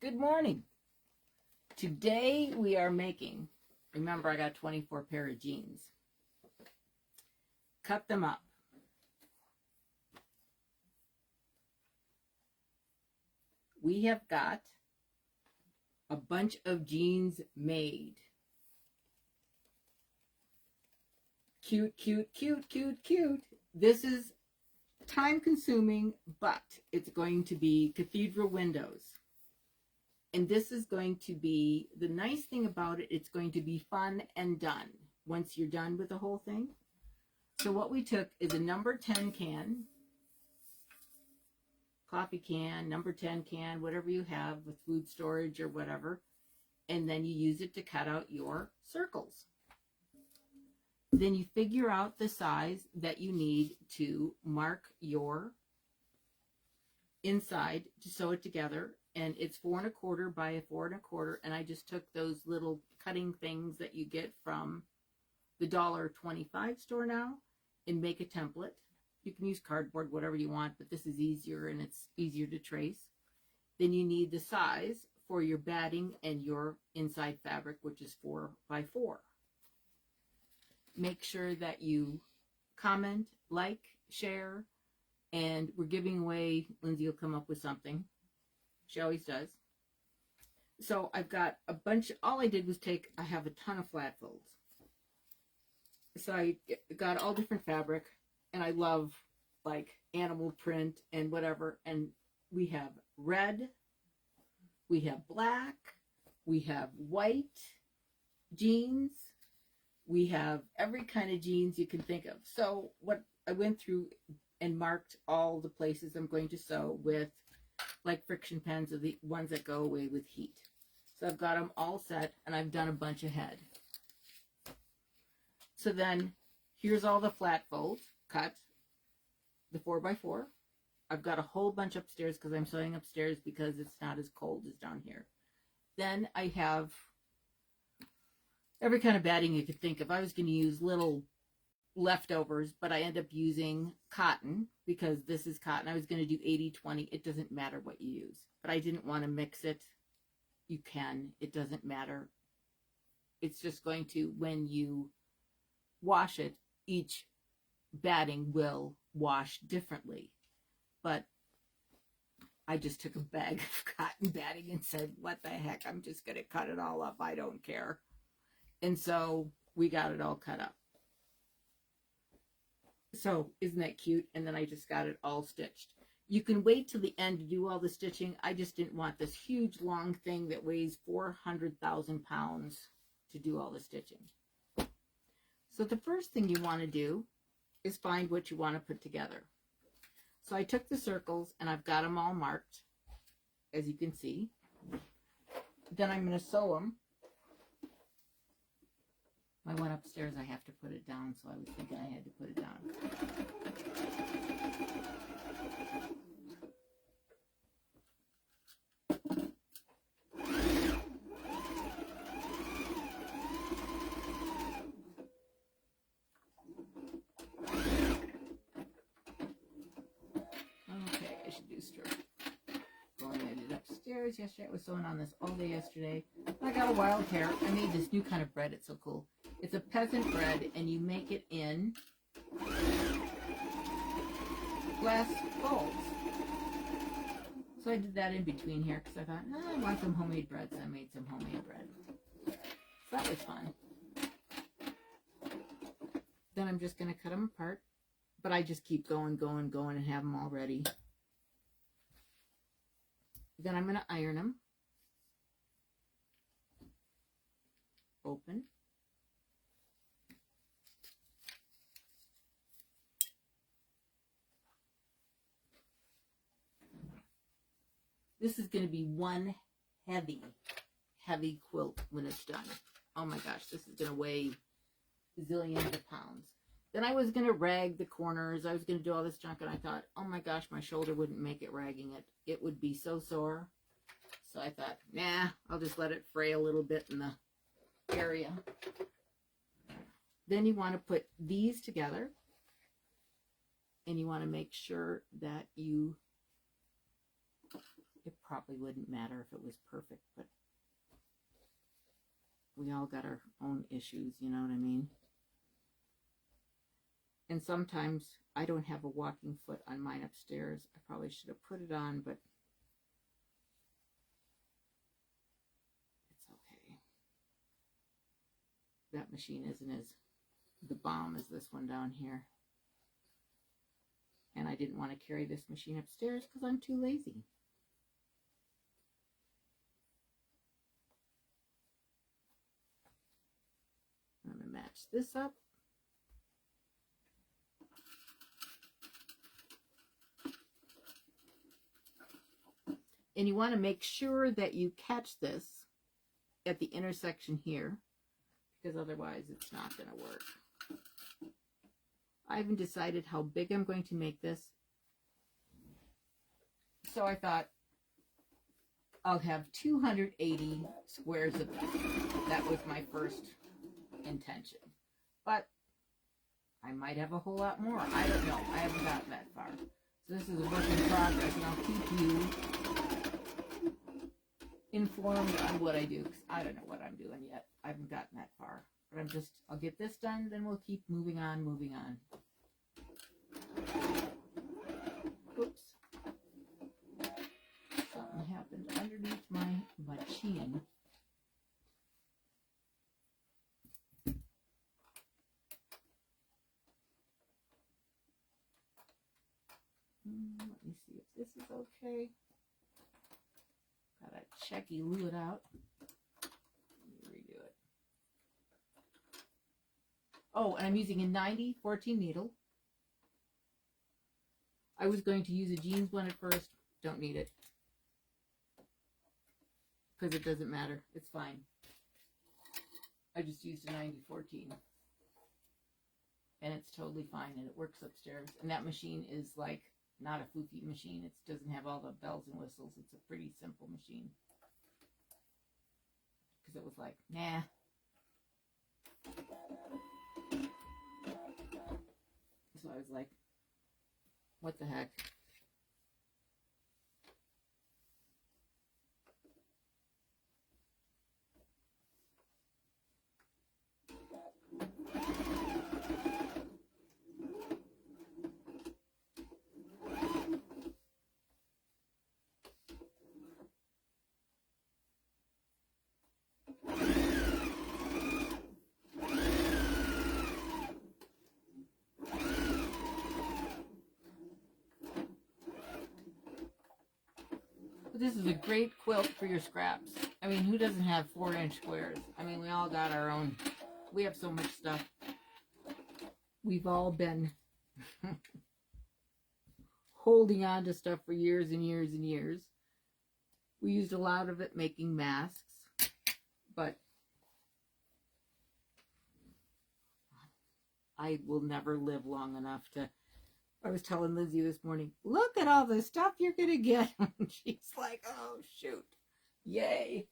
Good morning. Today we are making, remember I got 24 pair of jeans. Cut them up. We have got a bunch of jeans made. Cute, cute, cute, cute, cute. This is time consuming, but it's going to be cathedral windows. And this is going to be, the nice thing about it, it's going to be fun and done once you're done with the whole thing. So what we took is a number 10 can, coffee can, number 10 can, whatever you have with food storage or whatever. And then you use it to cut out your circles. Then you figure out the size that you need to mark your inside to sew it together. And it's 4 1/4 by 4 1/4. And I just took those little cutting things that you get from the $1.25 store now and make a template. You can use cardboard, whatever you want, but this is easier and it's easier to trace. Then you need the size for your batting and your inside fabric, which is 4 by 4. Make sure that you comment, like, share, and we're giving away, Lindsay will come up with something. She always does. So I've got a bunch, all I did was I have a ton of flat folds. So I got all different fabric, and I love like animal print and whatever. And we have red, we have black, we have white jeans, we have every kind of jeans you can think of. So what I went through and marked all the places I'm going to sew with like friction pens are the ones that go away with heat. So I've got them all set, and I've done a bunch ahead. So then here's all the flat folds cut, the 4 by 4. I've got a whole bunch upstairs because I'm sewing upstairs because it's not as cold as down here. Then I have every kind of batting you could think of. I was going to use little leftovers, but I end up using cotton because this is cotton. I was going to do 80-20. It doesn't matter what you use, but I didn't want to mix it. You can, it doesn't matter. It's just going to, when you wash it, each batting will wash differently. But I just took a bag of cotton batting and said, what the heck, I'm just going to cut it all up. I don't care. And so we got it all cut up. So isn't that cute? And then I just got it all stitched. You can wait till the end to do all the stitching. I just didn't want this huge long thing that weighs 400,000 pounds to do all the stitching. So the first thing you want to do is find what you want to put together. So I took the circles and I've got them all marked, as you can see. Then I'm going to sew them. My one upstairs, I have to put it down, so I was thinking I had to put it down. Okay, I should do stroke. Going I did upstairs yesterday. I was sewing on this all day yesterday. I got a wild hair. I made this new kind of bread. It's so cool. It's a peasant bread, and you make it in glass bowls. So I did that in between here because I thought, I want some homemade bread, so I made some homemade bread. So that was fun. Then I'm just going to cut them apart, but I just keep going, going, going, and have them all ready. Then I'm going to iron them. Open. This is going to be one heavy quilt when it's done. Oh my gosh, this is going to weigh zillions of pounds. Then I was going to rag the corners. I was going to do all this junk, and I thought, oh my gosh, my shoulder wouldn't make it ragging it. It would be so sore. So I thought, nah, I'll just let it fray a little bit in the area. Then you want to put these together, and you want to make sure that you it probably wouldn't matter if it was perfect, but we all got our own issues, you know what I mean? And sometimes I don't have a walking foot on mine upstairs. I probably should have put it on, but it's okay. That machine isn't as the bomb as this one down here. And I didn't want to carry this machine upstairs because I'm too lazy. I'm going to match this up. And you want to make sure that you catch this at the intersection here, because otherwise it's not going to work. I haven't decided how big I'm going to make this. So I thought I'll have 280 squares of this. That was my first intention. But I might have a whole lot more. I don't know. I haven't gotten that far. So this is a work in progress, and I'll keep you informed on what I do, because I don't know what I'm doing yet. I haven't gotten that far. But I'll get this done, then we'll keep moving on. Oops. Something happened underneath my machine. Let me see if this is okay. Gotta checky-loo it out. Let me redo it. Oh, and I'm using a 90 14 needle. I was going to use a jeans one at first. Don't need it. Because it doesn't matter. It's fine. I just used a 90 14. And it's totally fine. And it works upstairs. And that machine is like not a foofy machine. It doesn't have all the bells and whistles. It's a pretty simple machine. Because it was like, nah. So I was like, what the heck? This is a great quilt for your scraps. I mean, who doesn't have 4-inch squares? I mean, we all got our own. We have so much stuff. We've all been holding on to stuff for years and years and years. We used a lot of it making masks, but I will never live long enough to. I was telling Lizzie this morning, look at all the stuff you're going to get. She's like, oh, shoot. Yay.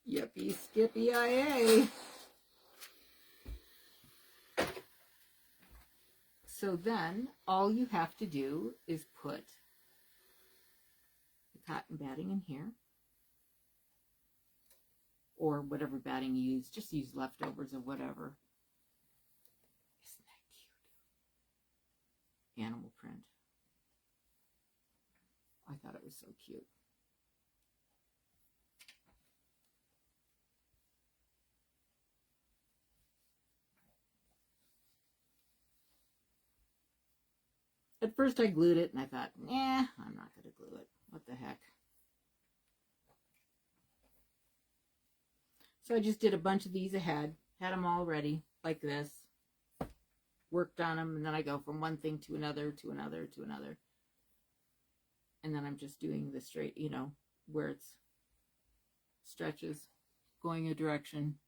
Yippee, skippy, IA. So then all you have to do is put the cotton batting in here. Or whatever batting you use. Just use leftovers of whatever. Animal print. I thought it was so cute. At first I glued it and I thought, nah, I'm not going to glue it. What the heck? So I just did a bunch of these ahead, had them all ready like this. Worked on them, and then I go from one thing to another, to another, to another. And then I'm just doing the straight, you know, where it's stretches, going a direction.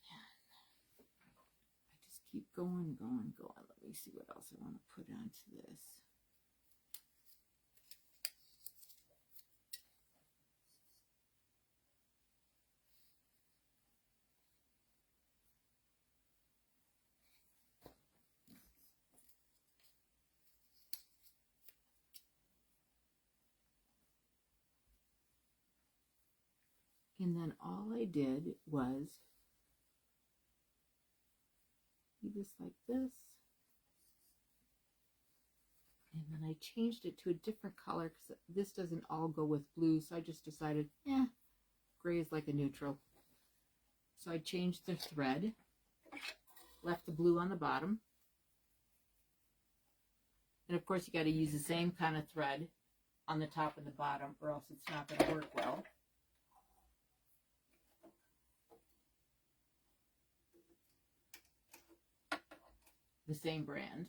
I just keep going. Let me see what else I want to put onto this. And then all I did was do this like this. And then I changed it to a different color because this doesn't all go with blue. So I just decided, gray is like a neutral. So I changed the thread, left the blue on the bottom. And of course you got to use the same kind of thread on the top and the bottom or else it's not going to work well. The same brand.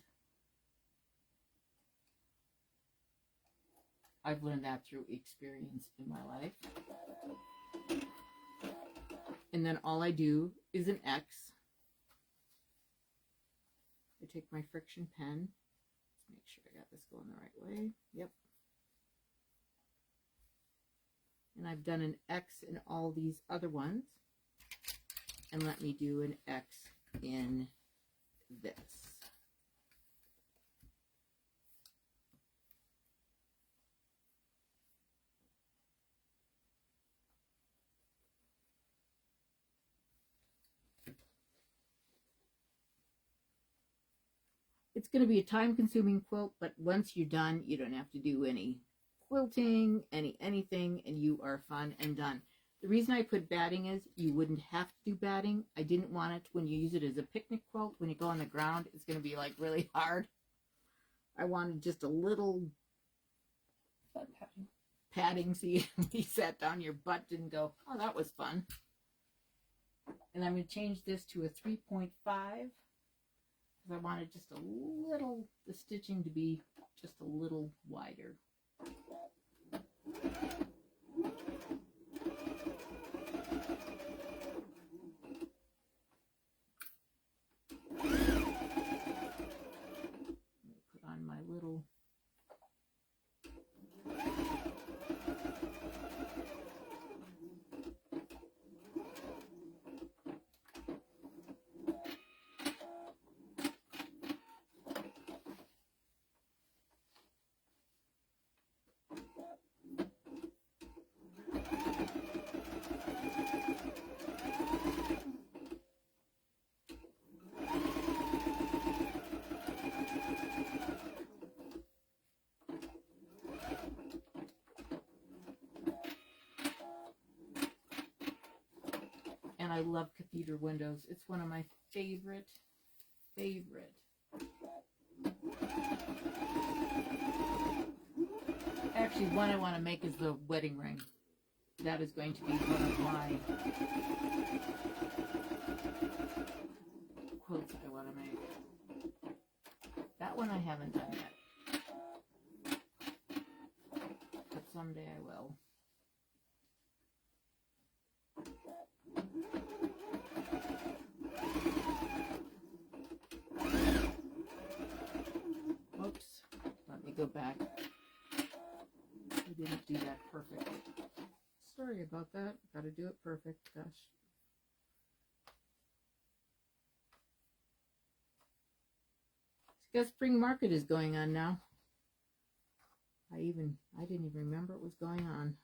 I've learned that through experience in my life. And then all I do is an X. I take my friction pen. Let's make sure I got this going the right way. Yep. And I've done an X in all these other ones. And let me do an X in this. It's going to be a time-consuming quilt, but once you're done, you don't have to do any quilting, anything, and you are fun and done. The reason I put batting is you wouldn't have to do batting. I didn't want it when you use it as a picnic quilt. When you go on the ground, it's going to be like really hard. I wanted just a little padding so you sat down, your butt didn't go, oh, that was fun. And I'm going to change this to a 3.5. I wanted just a little, the stitching to be just a little wider. Put on my little and I love Cathedral windows. It's one of my favorite. Actually, one I want to make is the wedding ring. That is going to be one of my quilts I want to make. That one I haven't done yet, but someday I will. Oops, let me go back. I didn't do that perfectly. Sorry about that. Got to do it perfect. Gosh. I guess spring market is going on now. I didn't even remember it was going on.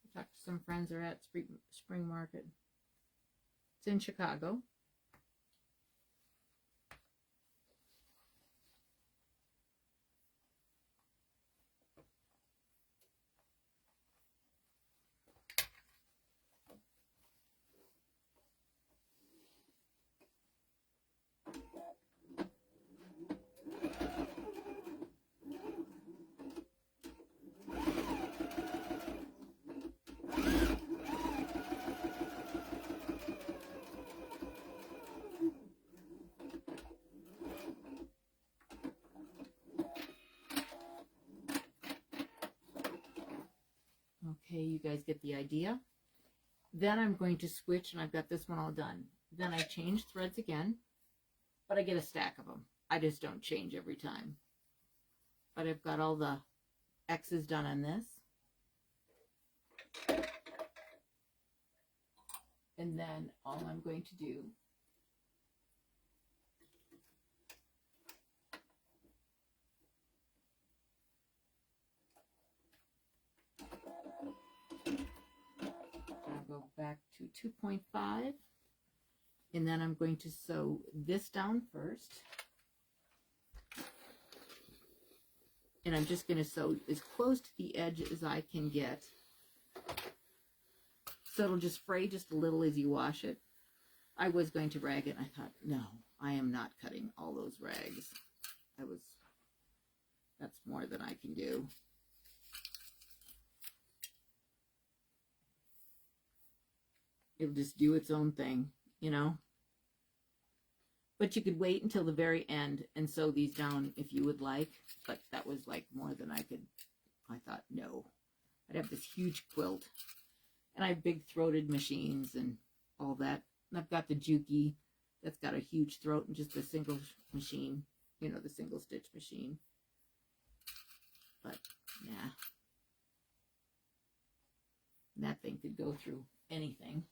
I talked to some friends that are at spring market. It's in Chicago. Okay, you guys get the idea. Then I'm going to switch, and I've got this one all done. Then I change threads again, but I get a stack of them. I just don't change every time. But I've got all the X's done on this. And then all I'm going to do go back to 2.5, and then I'm going to sew this down first. And I'm just going to sew as close to the edge as I can get. So it'll just fray just a little as you wash it. I was going to rag it, and I thought, no, I am not cutting all those rags. That's more than I can do. It'll just do its own thing, you know. But you could wait until the very end and sew these down if you would like. But that was like more than I could. I thought, no. I'd have this huge quilt. And I have big throated machines and all that. And I've got the Juki that's got a huge throat and just a single machine. You know, the single stitch machine. But, yeah. That thing could go through anything.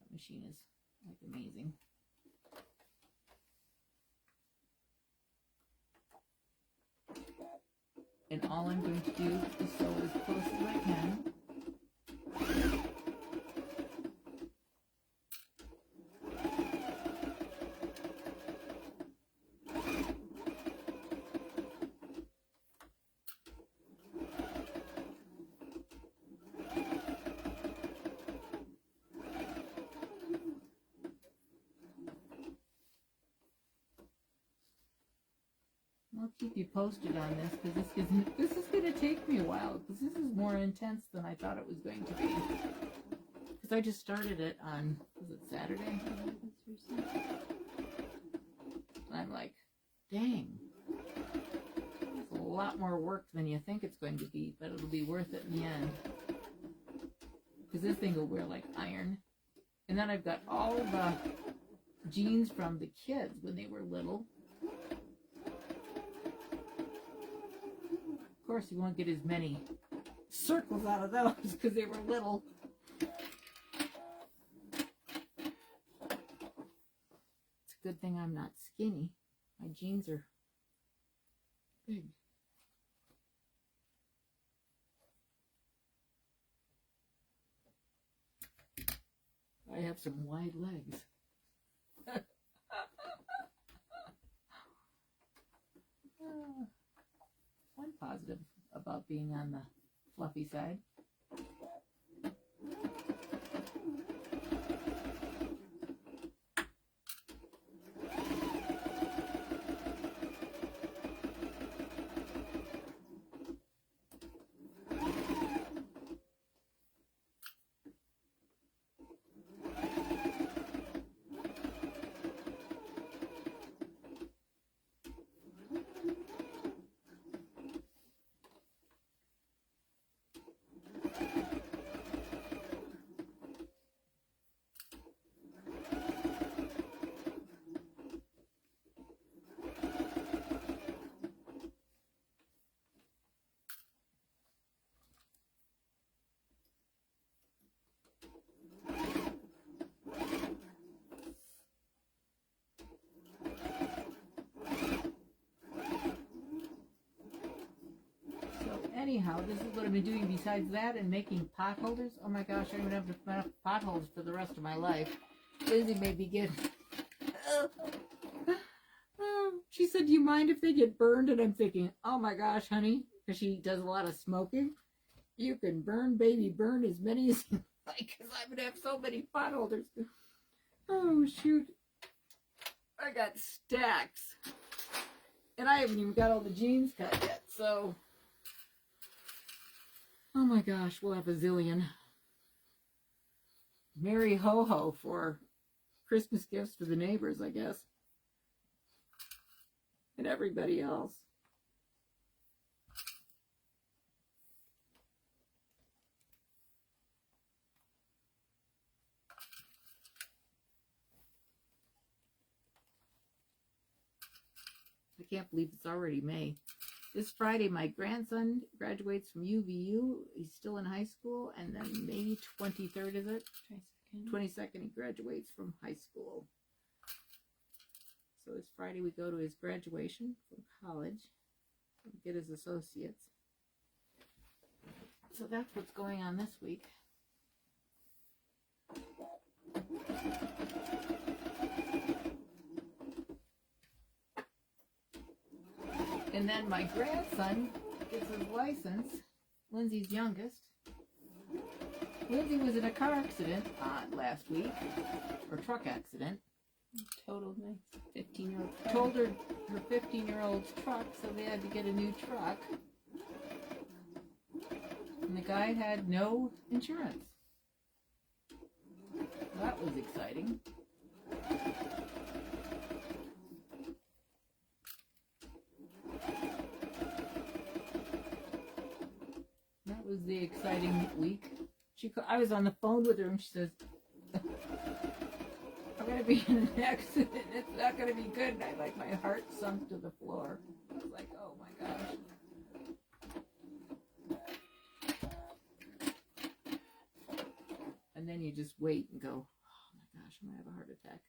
That machine is, like, amazing. And all I'm going to do is sew as close as I can. I'll keep you posted on this because this is going to take me a while because this is more intense than I thought it was going to be. Because I just started it on, was it Saturday? And I'm like, dang, it's a lot more work than you think it's going to be, but it'll be worth it in the end. Because this thing will wear like iron. And then I've got all the jeans from the kids when they were little. Of course, you won't get as many circles out of those because they were little. It's a good thing I'm not skinny. My jeans are big. I have some wide legs. One positive about being on the fluffy side. Anyhow, this is what I've been doing besides that and making pot holders. Oh my gosh, I'm going to have enough pot holders for the rest of my life. Lizzie may begin. She said, do you mind if they get burned? And I'm thinking, oh my gosh, honey, because she does a lot of smoking. You can burn, baby, burn as many as you like, because I'm going to have so many pot holders. Oh, shoot. I got stacks. And I haven't even got all the jeans cut yet, so... Oh my gosh, we'll have a zillion. Merry ho-ho for Christmas gifts for the neighbors, I guess. And everybody else. I can't believe it's already May. This Friday, my grandson graduates from UVU. He's still in high school. And then May 23rd, is it? 22nd, he graduates from high school. So this Friday, we go to his graduation from college. Get his associates. So that's what's going on this week. And then my grandson gets his license, Lindsay's youngest. Lindsay was in a car accident last week, or truck accident. Totaled my 15-year-old. Told her 15-year-old's truck, so they had to get a new truck. And the guy had no insurance. That was exciting. That was the exciting week. I was on the phone with her and she says, I'm going to be in an accident. It's not going to be good. And my heart sunk to the floor. I was like, oh my gosh. And then you just wait and go, oh my gosh, I'm going to have a heart attack.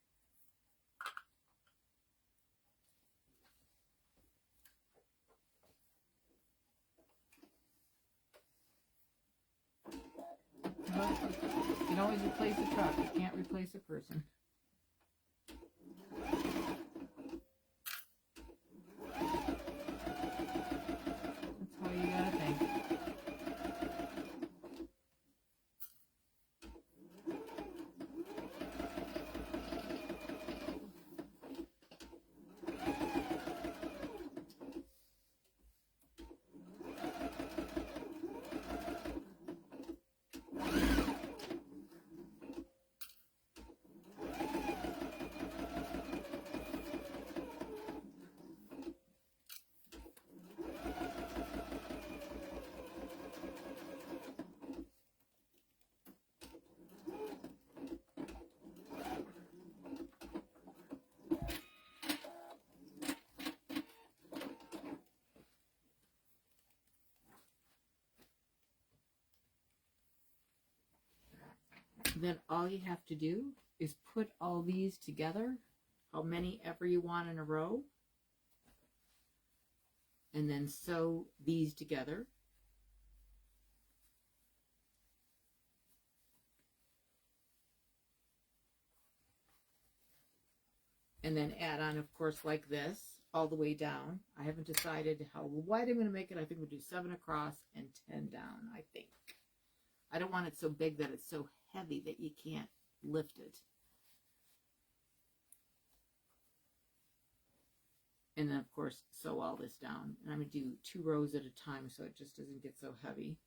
You can always replace a truck. You can't replace a person. That's how you gotta think. Then all you have to do is put all these together, how many ever you want in a row, and then sew these together. And then add on, of course, like this, all the way down. I haven't decided how wide I'm going to make it. I think we'll do 7 across and 10 down, I think. I don't want it so big that it's so heavy that you can't lift it. And then, of course, sew all this down. And I'm going to do 2 rows at a time so it just doesn't get so heavy.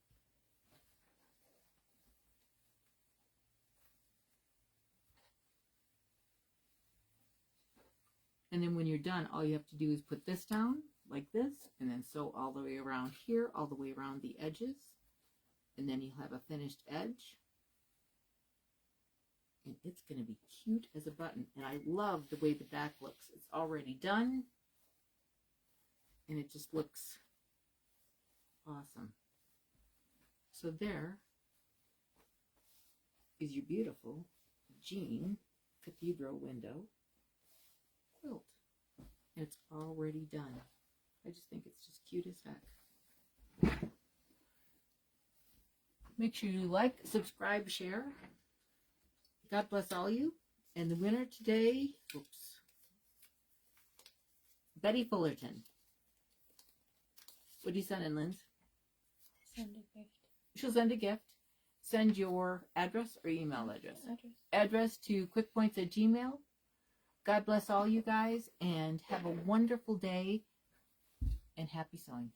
And then when you're done, all you have to do is put this down like this, and then sew all the way around here, all the way around the edges. And then you'll have a finished edge. And it's going to be cute as a button. And I love the way the back looks. It's already done. And it just looks awesome. So there is your beautiful Jean Cathedral window quilt. And it's already done. I just think it's just cute as heck. Make sure you like, subscribe, share. God bless all you. And the winner today, Betty Fullerton. What do you send in, Linz? Send a gift. She'll send a gift. Send your address or email address. Address to quickpoints@gmail.com. God bless all you guys and have a wonderful day and happy sewing.